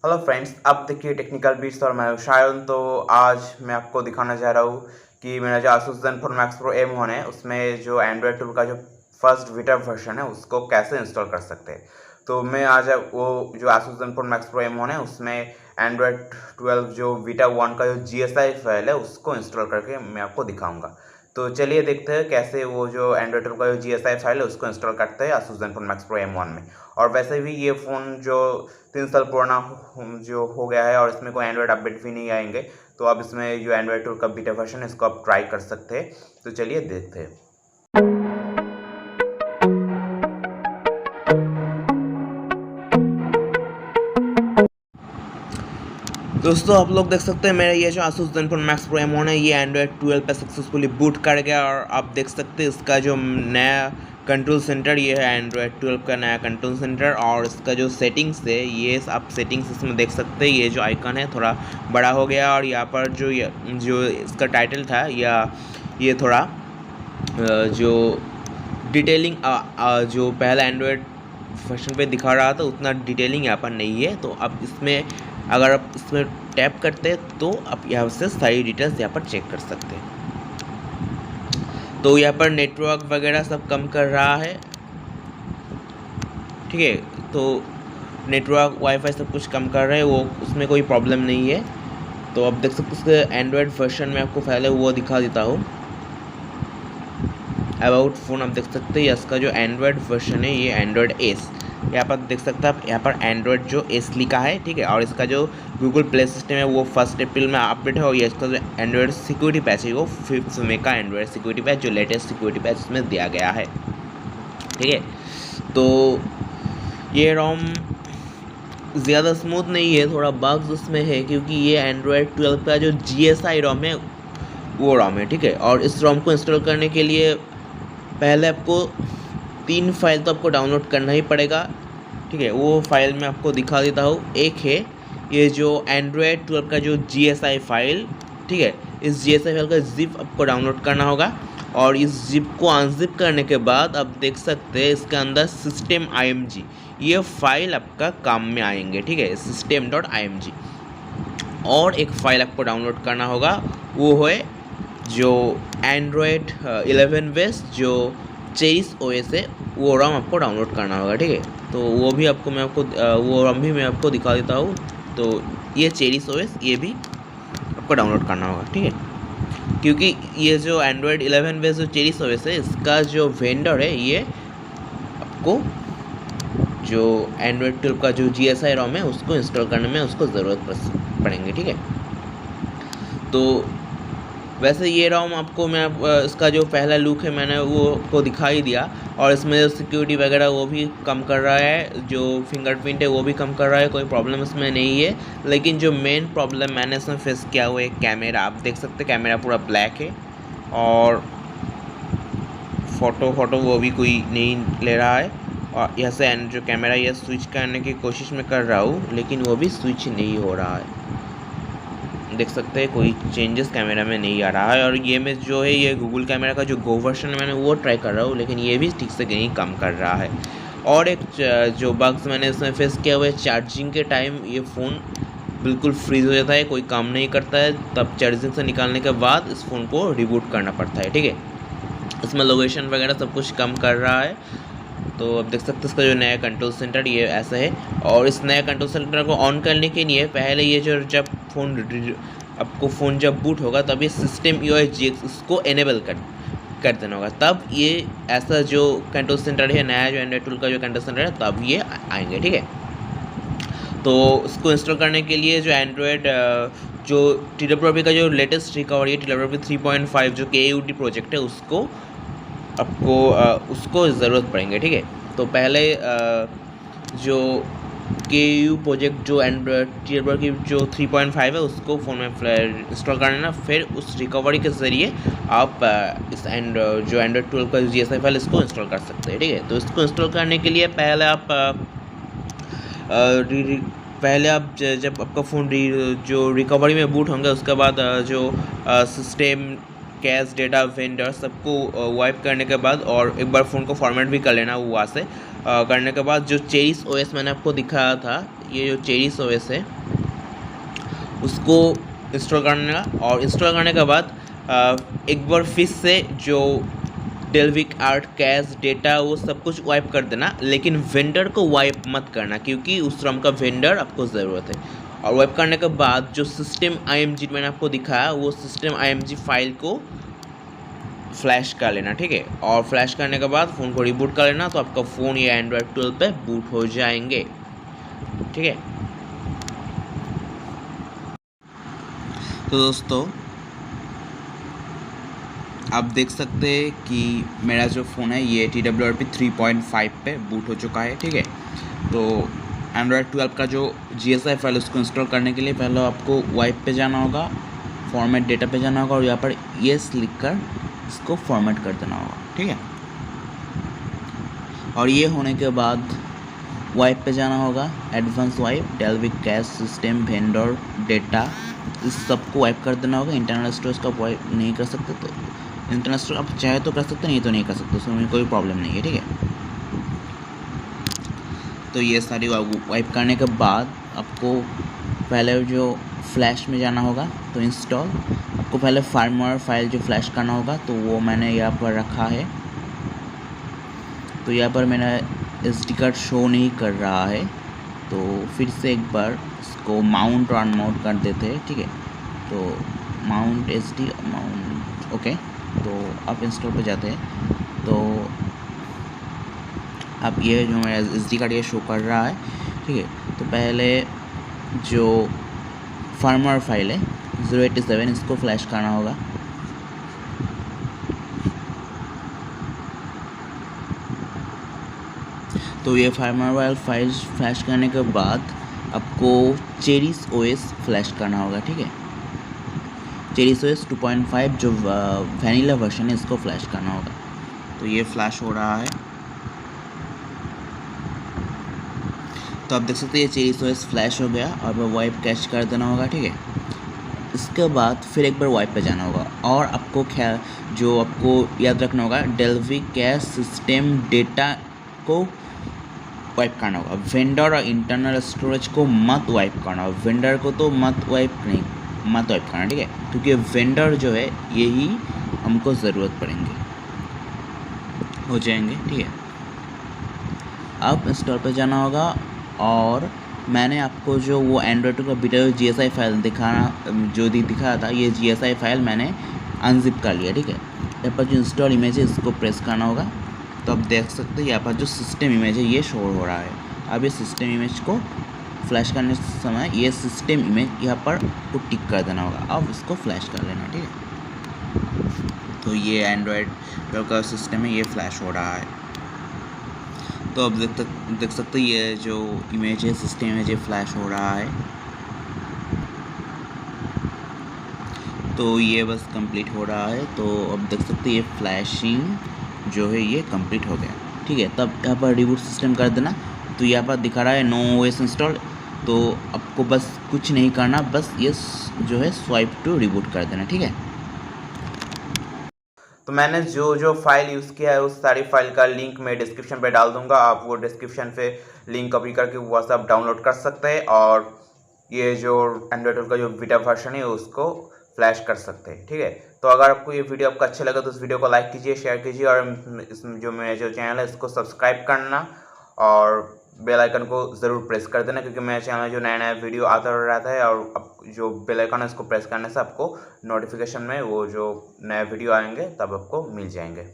Hello friends, अब देखिए technical beats और मैं हूं शायन। तो आज मैं आपको दिखाना चाह रहा हूँ कि मेरा जो Asus Zenfone Max Pro M1 है उसमें जो एंड्रॉयड टूल का जो फर्स्ट बीटा वर्जन है उसको कैसे इंस्टॉल कर सकते हैं। तो मैं आज वो जो Asus Zenfone Max Pro M1 है उसमें एंड्रॉयड 12 जो बीटा 1 का जो GSI फाइल है उसको इंस्टॉल करके मैं आपको दिखाऊंगा। तो चलिए देखते हैं कैसे वो जो एंड्रॉयड टूल का जो GSI फाइल है उसको इंस्टॉल करते हैं Asus Zenfone Max Pro M1 में। और वैसे भी ये फ़ोन जो 3 साल पुराना जो हो गया है और इसमें कोई एंड्रॉयड अपडेट भी नहीं आएंगे, तो अब इसमें जो एंड्रॉयड टूल का बीटा वर्जन है इसको आप ट्राई कर सकते हैं। तो चलिए देखते हैं। दोस्तों, आप लोग देख सकते हैं मेरा ये जो Asus Zenfone Max Pro M1 है ये एंड्रॉयड 12 पे सक्सेसफुली बूट कर गया। और आप देख सकते हैं इसका जो नया कंट्रोल सेंटर ये है एंड्रॉयड 12 का नया कंट्रोल सेंटर। और इसका जो सेटिंग्स है ये आप सेटिंग्स इसमें देख सकते हैं। ये जो आइकन है थोड़ा बड़ा हो गया और यहाँ पर जो इसका टाइटल था या ये थोड़ा जो डिटेलिंग जो पहला एंड्रॉयड वर्जन पे दिखा रहा था उतना डिटेलिंग यहाँ पर नहीं है। तो अब इसमें अगर आप इसमें टैप करते हैं तो आप यहाँ से सारी डिटेल्स यहाँ पर चेक कर सकते हैं। तो यहाँ पर नेटवर्क वगैरह सब कम कर रहा है, ठीक है। तो नेटवर्क वाईफाई सब कुछ कम कर रहा है, वो उसमें कोई प्रॉब्लम नहीं है। तो आप देख सकते हैं इसके एंड्रॉयड वर्जन में आपको पहले वो दिखा देता हूँ। अबाउट फ़ोन आप देख सकते हैं इसका जो एंड्रॉयड वर्जन है ये एंड्रॉयड एस, यहाँ पर देख सकते हैं आप। यहाँ पर एंड्रॉयड जो एस लिखा है, ठीक है। और इसका जो गूगल प्ले सिस्टम है वो 1 अप्रैल में अपडेट है। और ये इसका जो एंड्रॉयड सिक्योरिटी पैच है वो 5 मई का एंड्रॉयड सिक्योरिटी पैच जो लेटेस्ट सिक्योरिटी पैच उसमें दिया गया है, ठीक है। तो ये रोम ज़्यादा स्मूथ नहीं है, थोड़ा बग्स उसमें है क्योंकि ये एंड्रॉयड 12 का जो GSI रोम है वो रोम है, ठीक है। और इस रोम को इंस्टॉल करने के लिए पहले आपको 3 फाइल तो आपको डाउनलोड करना ही पड़ेगा, ठीक है। वो फाइल मैं आपको दिखा देता हूँ। एक है ये जो एंड्रॉयड 12 का जो GSI फाइल, ठीक है। इस GSI फाइल का जिप आपको डाउनलोड करना होगा। और इस जिप को अनजिप करने के बाद आप देख सकते हैं इसके अंदर system.img ये फाइल आपका काम में आएंगे, ठीक है, system.img। और एक फाइल आपको डाउनलोड करना होगा, वो है जो एंड्रॉयड 11 बेस जो चेरिस OS है वो रोम आपको डाउनलोड करना होगा, ठीक है। तो वो भी आपको वो रोम भी मैं आपको दिखा देता हूँ। तो ये चेरिस OS ये भी आपको डाउनलोड करना होगा, ठीक है। क्योंकि ये जो एंड्रॉयड 11 बेस जो चेरिस OS है इसका जो वेंडर है ये आपको जो एंड्रॉयड 12 का जो GSI रोम है उसको इंस्टॉल करने में उसको ज़रूरत पड़ेंगे, ठीक है। तो वैसे ये रोम आपको मैं इसका जो पहला लुक है मैंने वो को दिखाई दिया। और इसमें जो सिक्योरिटी वगैरह वो भी कम कर रहा है, जो फिंगरप्रिंट है वो भी कम कर रहा है, कोई प्रॉब्लम इसमें नहीं है। लेकिन जो मेन प्रॉब्लम मैंने इसमें फेस किया हुआ है कैमरा, आप देख सकते हैं कैमरा पूरा ब्लैक है। और फ़ोटो वो भी कोई नहीं ले रहा है। और यहाँ से जो कैमरा ये स्विच करने की कोशिश में कर रहा हूँ लेकिन वो भी स्विच नहीं हो रहा है, देख सकते हैं कोई चेंजेस कैमरा में नहीं आ रहा है। और ये में जो है ये गूगल कैमरा का जो गो वर्जन है मैंने वो ट्राई कर रहा हूँ लेकिन ये भी ठीक से नहीं काम कर रहा है। और एक जो बग्स मैंने इसमें फेस किया हुआ है, चार्जिंग के टाइम ये फ़ोन बिल्कुल फ्रीज़ हो जाता है, कोई काम नहीं करता है। तब चार्जिंग से निकालने के बाद इस फ़ोन को रिबूट करना पड़ता है, ठीक है। इसमें लोकेशन वगैरह सब कुछ कम कर रहा है। तो अब देख सकते हैं इसका जो नया कंट्रोल सेंटर ये ऐसा है। और इस नया कंट्रोल सेंटर को ऑन करने के लिए पहले ये जो जब आपको फ़ोन जब बूट होगा तब ये system.ui.gx इसको एनेबल कर देना होगा, तब ये ऐसा जो कंट्रोल सेंटर है नया जो एंड्रॉयड टूल का जो कंट्रोल सेंटर है तब ये आएंगे, ठीक है। तो इसको इंस्टॉल करने के लिए जो एंड्रॉयड जो TWRP का जो लेटेस्ट रिकवरी है TWRP 3.5 जो KUT प्रोजेक्ट है उसको आपको उसको ज़रूरत पड़ेंगे, ठीक है। तो पहले जो KU प्रोजेक्ट जो एंड्रॉयड TWRP की जो 3.5 है उसको फ़ोन में इंस्टॉल करना, फिर उस रिकवरी के ज़रिए आप इस जो एंड्रॉयड 12 का GSI फाइल इसको इंस्टॉल कर सकते हैं, ठीक है। तो इसको इंस्टॉल करने के लिए पहले आप जब आपका फ़ोन जो रिकवरी में बूट होंगे उसके बाद जो सिस्टम कैश डेटा वेंडर सबको वाइप करने के बाद और एक बार फ़ोन को फॉर्मेट भी कर लेना वहाँ से। करने के बाद जो चेरिस ओएस मैंने आपको दिखाया था, ये जो चेरिस ओएस है उसको इंस्टॉल करने का, और इंस्टॉल करने के बाद एक बार फिर से जो डेल्विक आर्ट कैश डेटा वो सब कुछ वाइप कर देना, लेकिन वेंडर को वाइप मत करना क्योंकि उस रम का वेंडर आपको ज़रूरत है। और वाइप करने के बाद जो सिस्टम IMG मैंने आपको दिखाया वो सिस्टम IMG फाइल को फ्लैश कर लेना, ठीक है। और फ्लैश करने के बाद फ़ोन को रिबूट कर लेना, तो आपका फ़ोन या एंड्रॉयड 12 पे बूट हो जाएंगे, ठीक है। तो दोस्तों आप देख सकते हैं कि मेरा जो फ़ोन है ये TWRP 3.5 पे बूट हो चुका है, ठीक है। तो एंड्रॉयड 12 का जो GSI फाइल उसको इंस्टॉल करने के लिए पहले आपको वाइप पे जाना होगा, फॉर्मेट डेटा पे जाना होगा और यहाँ पर येस लिख कर इसको फॉर्मेट कर देना होगा, ठीक है। और ये होने के बाद वाइप पे जाना होगा, advance wipe, Dalvik cache system vendor data, इस सबको वाइप कर देना होगा। इंटरनल स्टोरेज का वाइप नहीं कर सकते तो इंटरनल स्टोरेज आप चाहे तो कर सकते, नहीं तो नहीं कर सकते, उसमें कोई प्रॉब्लम नहीं है, ठीक है। तो ये सारी वाइप करने के बाद आपको पहले जो फ्लैश में जाना होगा, तो इंस्टॉल आपको पहले फार्मवेयर फाइल जो फ्लैश करना होगा, तो वो मैंने यहाँ पर रखा है। तो यहाँ पर मेरा SD कार्ड शो नहीं कर रहा है, तो फिर से एक बार इसको माउंट और अनमाउंट कर देते हैं, ठीक है। तो माउंट SD माउंट, ओके। तो आप इंस्टॉल पे जाते हैं, तो अब ये जो मेरा SD कार्ड ये शो कर रहा है, ठीक है। तो पहले जो फार्मवेयर फाइल है 087 इसको फ्लैश करना होगा। तो ये फार्मवेयर फाइल फ्लैश करने के बाद आपको चेरिस OS फ्लैश करना होगा, ठीक है। चेरिस OS 2.5 जो वैनिला वर्जन है इसको फ्लैश करना होगा। तो ये फ्लैश हो रहा है, तो आप देख सकते हैं ये चेरिस OS फ्लैश हो गया और वाइप कैश कर देना होगा, ठीक है। इसके बाद फिर एक बार वाइप पे जाना होगा और आपको जो आपको याद रखना होगा, डेल्विक कैश सिस्टम डेटा को वाइप करना होगा। वेंडर और इंटरनल स्टोरेज को मत वाइप करना होगा, वेंडर को तो मत वाइप करना, ठीक है, क्योंकि वेंडर जो है यही हमको ज़रूरत पड़ेंगे, हो जाएंगे, ठीक है। अब इंस्टॉल पे जाना होगा और मैंने आपको जो वो एंड्रॉयड का बीटा GSI फाइल दिखाया था, ये GSI फाइल मैंने अनजिप कर लिया, ठीक है। यहाँ पर जो इंस्टॉल इमेज है इसको प्रेस करना होगा, तो आप देख सकते हैं यहाँ पर जो सिस्टम इमेज है ये शो हो रहा है। अब ये सिस्टम इमेज को फ्लैश करने समय ये सिस्टम इमेज यहाँ पर को टिक कर देना होगा, अब इसको फ्लैश कर लेना, ठीक है। तो ये एंड्रॉयड 12 का सिस्टम है, ये फ्लैश हो रहा है। तो अब देख सकते हैं ये जो इमेज है सिस्टम इमेज ये फ्लैश हो रहा है। तो ये बस कंप्लीट हो रहा है, तो अब देख सकते हैं ये फ्लैशिंग जो है ये कंप्लीट हो गया, ठीक है। तब यहाँ पर रिबूट सिस्टम कर देना, तो यहाँ पर दिखा रहा है नो OS इंस्टॉल, तो आपको बस कुछ नहीं करना, बस ये जो है स्वाइप टू रिबूट कर देना, ठीक है। तो मैंने जो फाइल यूज़ किया है उस सारी फाइल का लिंक मैं डिस्क्रिप्शन पे डाल दूंगा, आप वो डिस्क्रिप्शन पे लिंक कॉपी करके वो सब डाउनलोड कर सकते हैं और ये जो एंड्रॉयड 12 का जो बीटा वर्जन है उसको फ्लैश कर सकते हैं, ठीक है। तो अगर आपको ये वीडियो आपको अच्छा लगा तो इस वीडियो को लाइक कीजिए, शेयर कीजिए और इसमें जो मेरा जो चैनल है इसको सब्सक्राइब करना और बेल आइकन को ज़रूर प्रेस कर देना, क्योंकि मेरे चैनल में जो नया वीडियो आता रहता है और जो बेल आइकन है उसको प्रेस करने से आपको नोटिफिकेशन में वो जो नए वीडियो आएंगे तब आपको मिल जाएंगे।